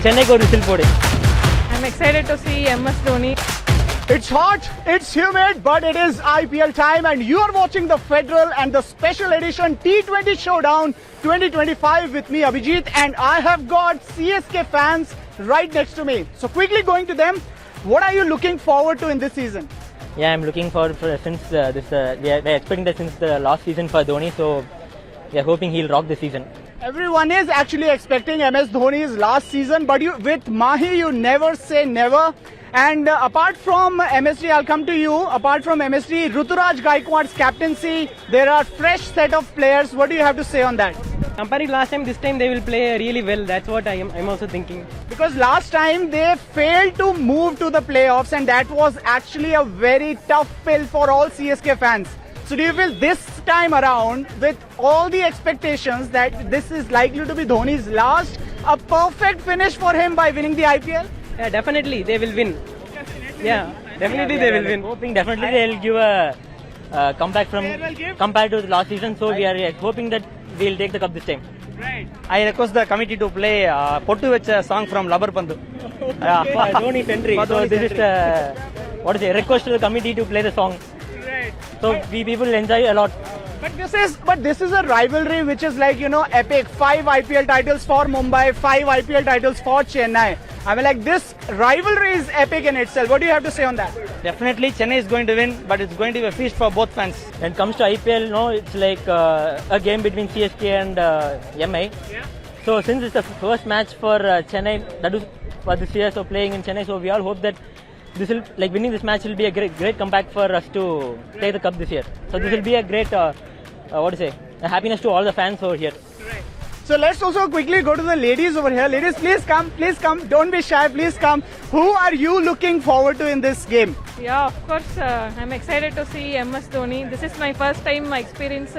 சென்னைக்கு ஒரு விசில் போடு. I'm excited to see MS Dhoni. It's hot, it's humid, but it is IPL time and you are watching the Federal and the special edition T20 Showdown 2025 with me Abhijit, and I have got CSK fans right next to me. So quickly going to them, what are you looking forward to in this season? Yeah, I'm looking forward for since we're expecting that since the last season for Dhoni, so we're hoping he'll rock the season. Everyone is actually expecting MS Dhoni's last season, but with Mahi you never say never. And apart from MSD, I'll come to you. Apart from MSD, Ruturaj Gaikwad's captaincy, there are fresh set of players. What do you have to say on that? Comparing last time, this time they will play really well. That's what I'm also thinking. Because last time they failed to move to the playoffs, and that was actually a very tough pill for all CSK fans. So do you feel this time around, with all the expectations that this is likely to be Dhoni's last, a perfect finish for him by winning the IPL? Yeah, definitely they will win. Yeah, definitely they will win. Hoping definitely they'll give a comeback from compared to the last season. So we are hoping that we'll take the cup this time. Right. I request the committee to play Pottu Vecha song from Labbar Pandu. Dhoni century. So this is what is it? Request to the committee to play the song. Right. So we people enjoy a lot. But this is a rivalry which is like, you know, epic. 5 IPL titles for Mumbai, 5 IPL titles for Chennai. I mean, like, this rivalry is epic in itself. What do you have to say on that? Definitely Chennai is going to win, but it's going to be a feast for both fans. When it comes to IPL, no, it's like a game between CSK and MI. Yeah. So since it's the first match for Chennai, that is for this year, so playing in Chennai, so we all hope that this will, like, winning this match will be a great comeback for us to take the cup this year. So this will be a great, a happiness to all the fans over here. So let's also quickly go to the ladies over here. Ladies, please come. Don't be shy, please come. Who are you looking forward to in this game? Yeah, of course, I'm excited to see MS Dhoni. This is my first time my experience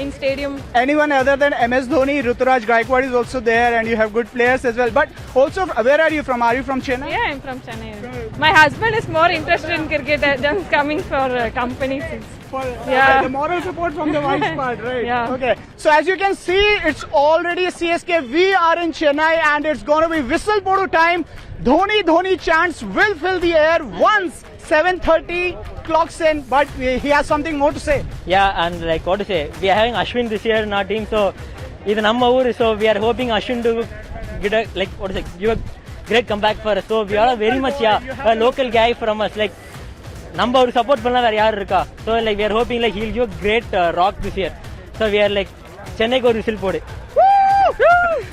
in stadium. Anyone other than MS Dhoni, Ruturaj Gaikwad is also there, and you have good players as well. But also, where are you from? Are you from Chennai? Yeah, I'm from Chennai. My husband is more interested in cricket than coming for company since. Yeah. The moral support from the wife's part, right? Yeah. Okay. So as you can see, it's already CSK. We are in Chennai, and it's going to be whistle bodu time. Dhoni chants will fill the air once 7:30 clocks in, but he has something more to say. Yeah, and like what to say, we are having Ashwin this year in our team, so இது நம்ம ஊர், so we are hoping Ashwin to get a, like what to say, give a great comeback for us. So we are very much a local guy from us, like நம்ம ஒரு support பண்ணல வேற யார் இருக்கா. So like we are hoping like he'll give a great rock this year. So we are like சென்னைக்கு ஒரு whistle போடு.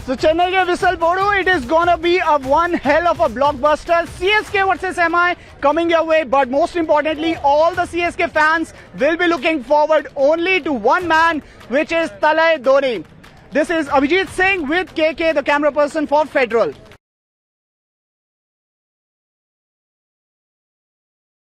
So Chennai ke whistle bodu, it is gonna be a one hell of a blockbuster. CSK versus MI coming your way, but most importantly, all the CSK fans will be looking forward only to one man, which is Talay Dhoni. This is Abhijit Singh with KK, the camera person for Federal.